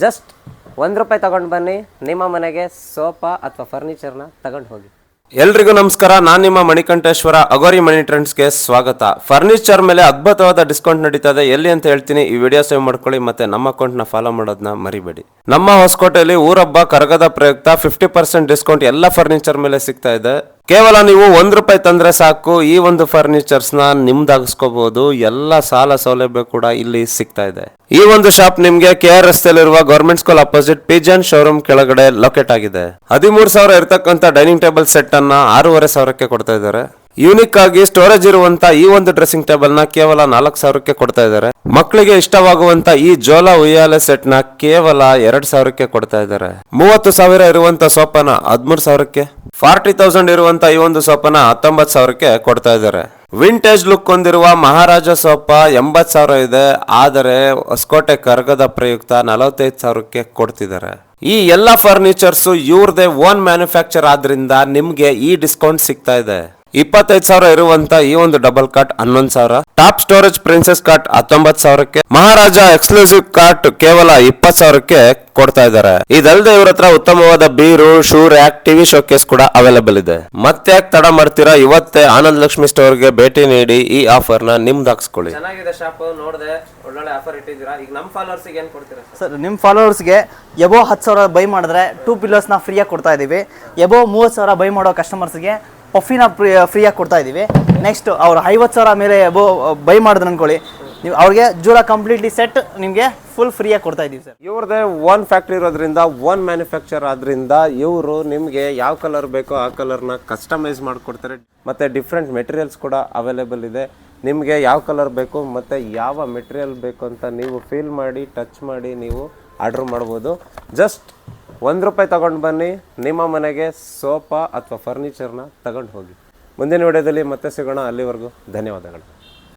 Just ₹1 ತಗೊಂಡು ಬನ್ನಿ, ನಿಮ್ಮ ಮನೆಗೆ ಸೋಫಾ ಅಥವಾ ಫರ್ನಿಚರ್ನ ತಗೊಂಡು ಹೋಗಿ. ಎಲ್ರಿಗೂ ನಮಸ್ಕಾರ. ನಾನು ನಿಮ್ಮ ಮಣಿಕಂಠೇಶ್ವರ ಅಗೋರಿ ಮನಿ ಟ್ರೆಂಡ್ಸ್ಗೆ ಸ್ವಾಗತ. ಫರ್ನಿಚರ್ ಮೇಲೆ ಅದ್ಭುತವಾದ ಡಿಸ್ಕೌಂಟ್ ನಡೀತಾ ಇದೆ. ಎಲ್ಲಿ ಅಂತ ಹೇಳ್ತೀನಿ, ಈ ವಿಡಿಯೋ ಸೇವ್ ಮಾಡ್ಕೊಳ್ಳಿ ಮತ್ತೆ ನಮ್ಮ ಅಕೌಂಟ್ನ ಫಾಲೋ ಮಾಡೋದನ್ನ ಮರಿಬೇಡಿ. ನಮ್ಮ ಹೊಸಕೋಟೆಯಲ್ಲಿ ಊರಬ್ಬ ಕರಗದ ಪ್ರಯುಕ್ತ 50% ಡಿಸ್ಕೌಂಟ್ ಎಲ್ಲ ಫರ್ನಿಚರ್ ಮೇಲೆ ಸಿಗ್ತಾ ಇದೆ. ಕೇವಲ ನೀವು ₹1 ತಂದ್ರೆ ಸಾಕು, ಈ ಒಂದು ಫರ್ನಿಚರ್ಸ್ ನ ನಿಮ್ದಾಗಿಸ್ಕೋಬಹುದು. ಎಲ್ಲ ಸಾಲ ಸೌಲಭ್ಯ ಕೂಡ ಇಲ್ಲಿ ಸಿಗ್ತಾ ಇದೆ. ಈ ಒಂದು ಶಾಪ್ ನಿಮ್ಗೆ KR ರಸ್ತೆಯಲ್ಲಿರುವ government school opposite Pigeon showroom ಕೆಳಗಡೆ ಲೊಕೇಟ್ ಆಗಿದೆ. 13,000 ಇರತಕ್ಕಂತ ಡೈನಿಂಗ್ ಟೇಬಲ್ ಸೆಟ್ ಅನ್ನ 6,500 ಕೊಡ್ತಾ ಇದ್ದಾರೆ. ಯೂನಿಕ್ ಆಗಿ ಸ್ಟೋರೇಜ್ ಇರುವಂತ ಈ ಒಂದು ಡ್ರೆಸ್ಸಿಂಗ್ ಟೇಬಲ್ ನ ಕೇವಲ 4,000 ಕೊಡ್ತಾ ಇದ್ದಾರೆ. ಮಕ್ಕಳಿಗೆ ಇಷ್ಟವಾಗುವಂತ ಈ ಜೋಲಾ ಉಯ್ಯಾಲೆ ಸೆಟ್ ನ ಕೇವಲ 2,000 ಕೊಡ್ತಾ ಇದ್ದಾರೆ. 30,000 ಇರುವಂತ ಸೋಫಾನ 13,000, 40,000 ಇರುವಂತ ಈ ಒಂದು ಸೋಫಾನ 19,000 ಕೊಡ್ತಾ ಇದ್ದಾರೆ. ವಿಂಟೇಜ್ ಲುಕ್ ಹೊಂದಿರುವ ಮಹಾರಾಜ ಸೋಫಾ 80,000 ಇದೆ, ಆದರೆ ಹೊಸಕೋಟೆ ಕರಗದ ಪ್ರಯುಕ್ತ 45,000 ಕೊಡ್ತಿದ್ದಾರೆ. ಈ ಎಲ್ಲಾ ಫರ್ನಿಚರ್ಸ್ ಇವ್ರದೇ ಓನ್ ಮ್ಯಾನುಫ್ಯಾಕ್ಚರ್ ಆದ್ರಿಂದ ನಿಮ್ಗೆ ಈ ಡಿಸ್ಕೌಂಟ್ ಸಿಗ್ತಾ ಇದೆ. 25,000 ಇರುವಂತ ಈ ಒಂದು double cot 11,000, top storage princess cot 19,000, Maharaja exclusive cot ಕೇವಲ 20,000 ಕೊಡ್ತಾ ಇದ್ದಾರೆ. ಇದಲ್ಲದೆ ಇವ್ರ ಹತ್ರ ಉತ್ತಮವಾದ ಬೀರು, ಶೂ ರ್ಯಾಕ್, ಟಿವಿ ಶೋಕೇಸ್ ಕೂಡ ಅವೈಲೇಬಲ್ ಇದೆ. ಮತ್ತೆ ಯಾಕೆ ತಡ ಮಾಡ್ತೀರಾ, ಇವತ್ತೇ ಆನಂದ್ ಲಕ್ಷ್ಮಿ ಸ್ಟೋರ್ಗೆ ಭೇಟಿ ನೀಡಿ ಈ ಆಫರ್ ನ ನಿಮ್ದಾಕ್ಸ್ಕೊಳ್ಳಿ. ಚೆನ್ನಾಗಿದೆ ಶಾಪ್, ನೋಡಿದೆ, ಒಳ್ಳೊಳ್ಳೆ ಆಫರ್ ಇಟ್ಟಿದ್ದೀರಾ. ಈಗ ನಮ್ಮ ಫಾಲೋವರ್ಸ್ ಏನ್ ಕೊಡ್ತೀರಾ ಸರ್? ನಿಮ್ಮ ಫಾಲೋವರ್ಸ್ಗೆ ಎಬೋ 10,000 ಬೈ ಮಾಡಿದ್ರೆ 2 ಪಿಲ್ಲರ್ಸ್ನ ಫ್ರೀಯಾಗಿ ಕೊಡ್ತಾ ಇದೀವಿ. ಎಬೋ 30,000 ಬೈ ಮಾಡೋ ಕಸ್ಟಮರ್ಸ್ಗೆ ಪಫಿನ ಫ್ರೀಯಾಗಿ ಕೊಡ್ತಾ ಇದೀವಿ. ನೆಕ್ಸ್ಟ್ ಅವ್ರು 50,000 ಮೇಲೆ ಎಬೋ ಬೈ ಮಾಡಿದ್ರು ಅನ್ಕೊಳ್ಳಿ, ನೀವು ಅವ್ರಿಗೆ ಜೂರಾ ಕಂಪ್ಲೀಟ್ಲಿ ಸೆಟ್ ನಿಮಗೆ ಫುಲ್ ಫ್ರೀಯಾಗಿ ಕೊಡ್ತಾ ಇದೀವಿ ಸರ್. ಇವ್ರದೇ ಓನ್ ಫ್ಯಾಕ್ಟ್ರಿ ಇರೋದ್ರಿಂದ, ಓನ್ ಮ್ಯಾನುಫ್ಯಾಕ್ಚರ್ ಆದ್ರಿಂದ ಇವರು ನಿಮಗೆ ಯಾವ ಕಲರ್ ಬೇಕೋ ಆ ಕಲರ್ನ ಕಸ್ಟಮೈಸ್ ಮಾಡಿಕೊಡ್ತಾರೆ. ಮತ್ತೆ ಡಿಫ್ರೆಂಟ್ ಮೆಟೀರಿಯಲ್ಸ್ ಕೂಡ ಅವೈಲೇಬಲ್ ಇದೆ. ನಿಮಗೆ ಯಾವ ಕಲರ್ ಬೇಕು ಮತ್ತು ಯಾವ ಮೆಟೀರಿಯಲ್ ಬೇಕು ಅಂತ ನೀವು ಫೀಲ್ ಮಾಡಿ, ಟಚ್ ಮಾಡಿ ನೀವು ಆರ್ಡ್ರ್ ಮಾಡ್ಬೋದು. ಜಸ್ಟ್ ₹1 ತಗೊಂಡು ಬನ್ನಿ, ನಿಮ್ಮ ಮನೆಗೆ ಸೋಫಾ ಅಥವಾ ಫರ್ನಿಚರ್ನ ತಗೊಂಡು ಹೋಗಿ. ಮುಂದಿನ ವಿಡಿಯೋದಲ್ಲಿ ಮತ್ತೆ ಸಿಗೋಣ. ಅಲ್ಲಿವರೆಗೂ ಧನ್ಯವಾದಗಳು.